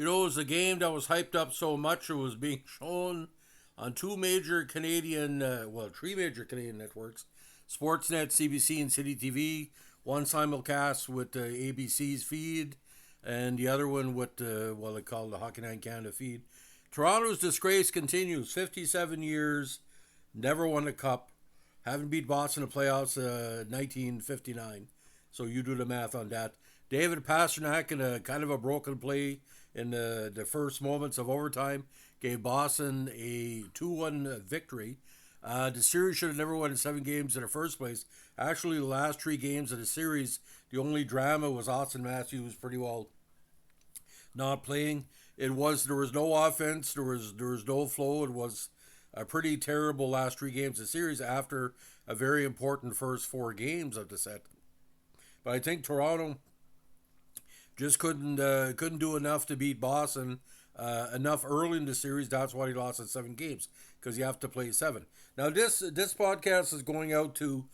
It was a game that was hyped up so much it was being shown on two major Canadian, three major Canadian networks, Sportsnet, CBC, and City TV. One simulcast with ABC's feed, and the other one with they call the Hockey Night in Canada feed. Toronto's disgrace continues. 57 years, never won a cup, haven't beat Boston in the playoffs 1959. So you do the math on that. David Pastrnak in a kind of a broken play in the first moments of overtime gave Boston a 2-1 victory. The series should have never won in 7 games in the first place. Actually, the last 3 games of the series, the only drama was Austin Matthews pretty well not playing. There was no offense, there was no flow. It was a pretty terrible last 3 games of the series after a very important first 4 games of the set. But I think Toronto just couldn't do enough to beat Boston enough early in the series. That's why he lost in 7 games, because you have to play 7. Now this podcast is going out to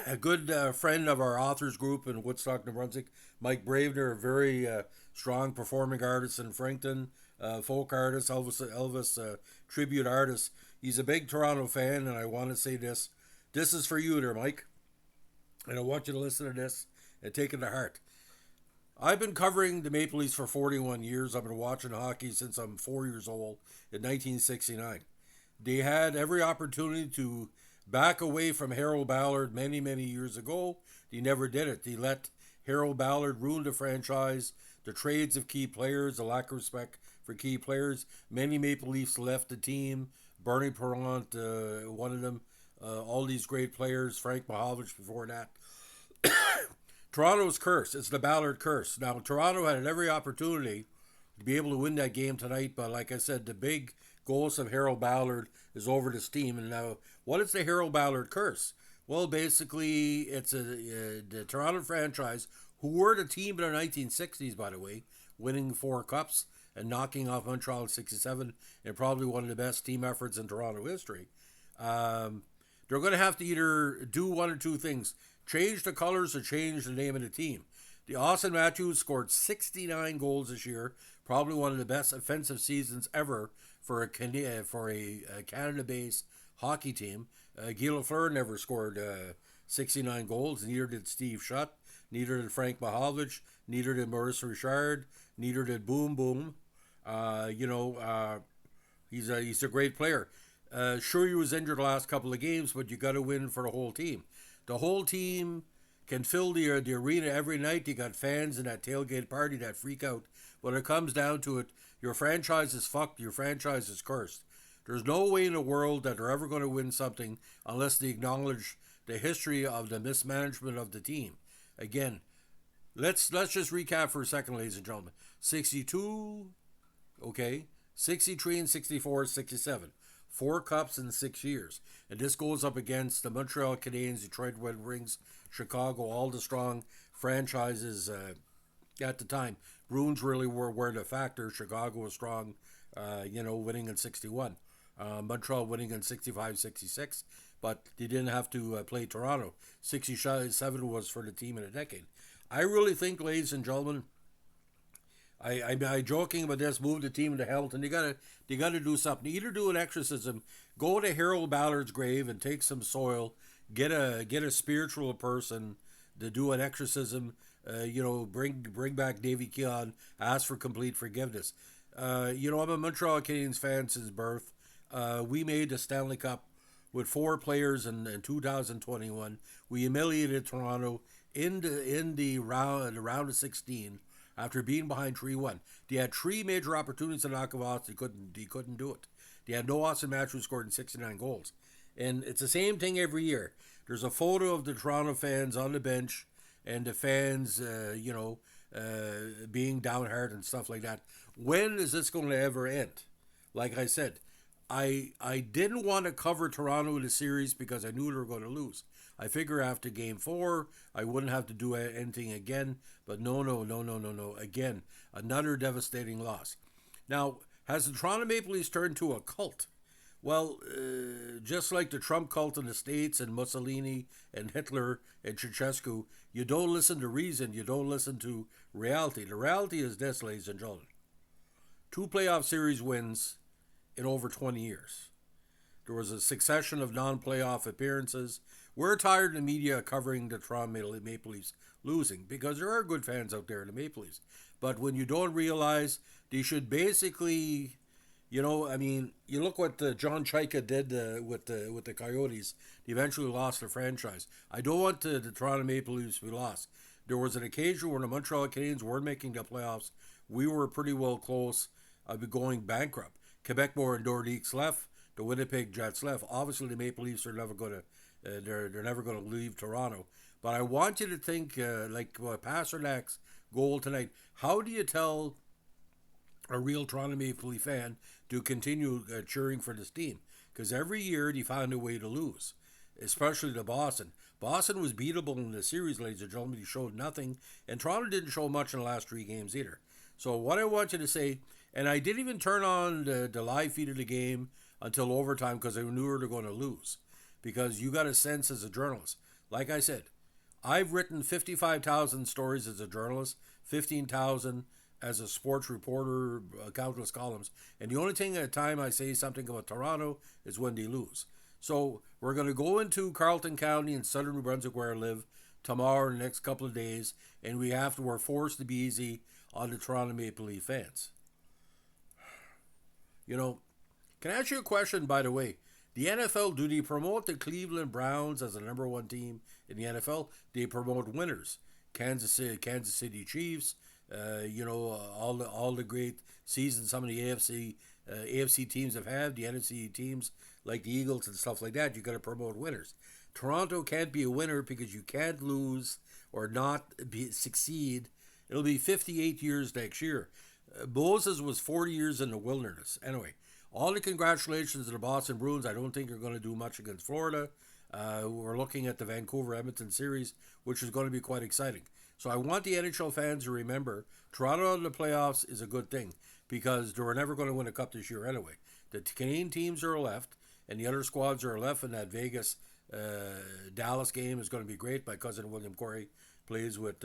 a good friend of our authors group in Woodstock, New Brunswick, Mike Bravener, a very strong performing artist in Frankton, folk artist, Elvis tribute artist. He's a big Toronto fan, and I want to say this. This is for you there, Mike. And I want you to listen to this and take it to heart. I've been covering the Maple Leafs for 41 years. I've been watching hockey since I'm 4 years old in 1969. They had every opportunity to back away from Harold Ballard many, many years ago. They never did it. They let Harold Ballard ruin the franchise, the trades of key players, the lack of respect for key players. Many Maple Leafs left the team. Bernie Parent, one of them. All these great players. Frank Mahovlich before that. Toronto's curse. It's the Ballard curse. Now, Toronto had every opportunity to be able to win that game tonight, but like I said, the big ghost of Harold Ballard is over this team. And now, what is the Harold Ballard curse? Well, basically, it's the Toronto franchise, who were the team in the 1960s, by the way, winning 4 cups and knocking off Montreal in 67, and probably one of the best team efforts in Toronto history. They're going to have to either do one or two things. Change the colors or change the name of the team. The Austin Matthews scored 69 goals this year, probably one of the best offensive seasons ever for a Canada-based hockey team. Guy Lafleur never scored 69 goals, neither did Steve Shutt, neither did Frank Mahovlich, neither did Maurice Richard, neither did Boom Boom. He's a great player. Sure, he was injured the last couple of games, but you got to win for the whole team. The whole team can fill the arena every night. You got fans in that tailgate party that freak out. When it comes down to it, your franchise is fucked. Your franchise is cursed. There's no way in the world that they're ever going to win something unless they acknowledge the history of the mismanagement of the team. Again, let's just recap for a second, ladies and gentlemen. 62, okay, 63 and 64, 67. 4 cups in 6 years. And this goes up against the Montreal Canadiens, Detroit Red Wings, Chicago, all the strong franchises at the time. Bruins really were the factor. Chicago was strong, winning in 61. Montreal winning in 65, 66. But they didn't have to play Toronto. 67 was for the team in a decade. I really think, ladies and gentlemen, I'm joking about this. Move the team to Hamilton. You gotta do something. Either do an exorcism, go to Harold Ballard's grave and take some soil. Get a spiritual person to do an exorcism. Bring back Davy Keon. Ask for complete forgiveness. I'm a Montreal Canadiens fan since birth. We made the Stanley Cup with 4 players in 2021. We humiliated Toronto in the round of 16. After being behind 3-1. They had 3 major opportunities to knock them off. They couldn't do it. They had no Austin Matthews who scored in 69 goals. And it's the same thing every year. There's a photo of the Toronto fans on the bench and the fans, being downhearted and stuff like that. When is this going to ever end? Like I said, I didn't want to cover Toronto in the series because I knew they were going to lose. I figure after game 4, I wouldn't have to do anything again. But no. Again, another devastating loss. Now, has the Toronto Maple Leafs turned to a cult? Well, just like the Trump cult in the States and Mussolini and Hitler and Ceausescu, you don't listen to reason, you don't listen to reality. The reality is this, ladies and gentlemen. 2 playoff series wins in over 20 years. There was a succession of non-playoff appearances. We're tired in the media covering the Toronto Maple Leafs losing because there are good fans out there in the Maple Leafs. But when you don't realize they should basically, you look what John Chaika did with the Coyotes. They eventually lost the franchise. I don't want the Toronto Maple Leafs to be lost. There was an occasion when the Montreal Canadiens weren't making the playoffs. We were pretty well close of going bankrupt. Quebec and Nordiques left. The Winnipeg Jets left. Obviously, the Maple Leafs are never going to they're never going to leave Toronto. But I want you to think like Pasternak's goal tonight. How do you tell a real Toronto Maple Leaf fan to continue cheering for this team? Because every year they found a way to lose, especially to Boston. Boston was beatable in the series, ladies and gentlemen. He showed nothing, and Toronto didn't show much in the last 3 games either. So what I want you to say, and I didn't even turn on the live feed of the game until overtime because I knew we were going to lose. Because you got a sense as a journalist. Like I said, I've written 55,000 stories as a journalist, 15,000 as a sports reporter, countless columns. And the only thing at a time I say something about Toronto is when they lose. So we're going to go into Carleton County in southern New Brunswick where I live tomorrow in the next couple of days. And we're forced to be easy on the Toronto Maple Leaf fans. Can I ask you a question, by the way? The NFL, do they promote the Cleveland Browns as the number 1 team in the NFL? They promote winners. Kansas City Chiefs, all the great seasons some of the AFC teams have had, the NFC teams like the Eagles and stuff like that. You got to promote winners. Toronto can't be a winner because you can't lose or not succeed. It'll be 58 years next year. Moses was 40 years in the wilderness. Anyway, all the congratulations to the Boston Bruins. I don't think they're going to do much against Florida. We're looking at the Vancouver-Edmonton series, which is going to be quite exciting. So I want the NHL fans to remember, Toronto in the playoffs is a good thing because they were never going to win a cup this year anyway. The Canadian teams are left, and the other squads are left, and that Vegas-Dallas game is going to be great. My cousin William Corey plays with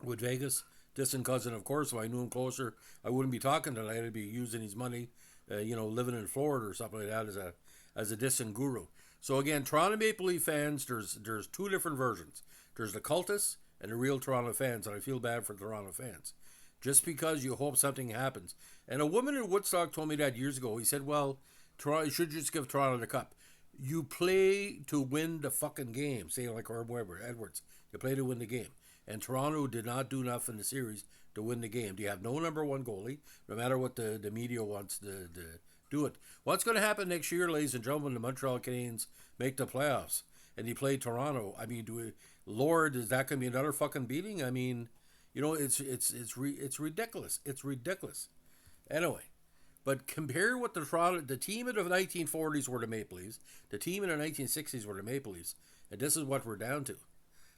Vegas. Distant cousin, of course. If I knew him closer, I wouldn't be talking tonight. I'd be using his money, living in Florida or something like that as a distant guru. So again, Toronto Maple Leaf fans, there's 2 different versions. There's the cultists and the real Toronto fans, and I feel bad for Toronto fans. Just because you hope something happens. And a woman in Woodstock told me that years ago. He said, well, Toronto, you should just give Toronto the cup. You play to win the fucking game, say like Herb Edwards. You play to win the game. And Toronto did not do enough in the series to win the game. They have no number 1 goalie, no matter what the media wants to do it. What's going to happen next year, ladies and gentlemen, the Montreal Canadiens make the playoffs and they play Toronto? I mean, Lord, is that going to be another fucking beating? I mean, it's ridiculous. It's ridiculous. Anyway, but compare what the team of the 1940s were the Maple Leafs, the team in the 1960s were the Maple Leafs, and this is what we're down to.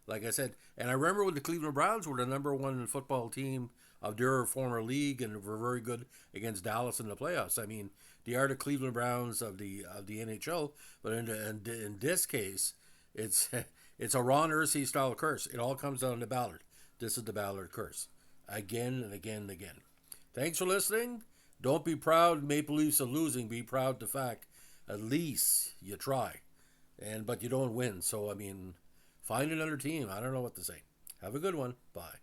Like I said, and I remember when the Cleveland Browns were the number 1 football team of their former league and were very good against Dallas in the playoffs. I mean, they are the Cleveland Browns of the NHL, but in this case, it's a Ron Ursi style curse. It all comes down to Ballard. This is the Ballard Curse, again and again and again. Thanks for listening. Don't be proud Maple Leafs of losing. Be proud the fact at least you try, but you don't win. So I mean. Find another team. I don't know what to say. Have a good one. Bye.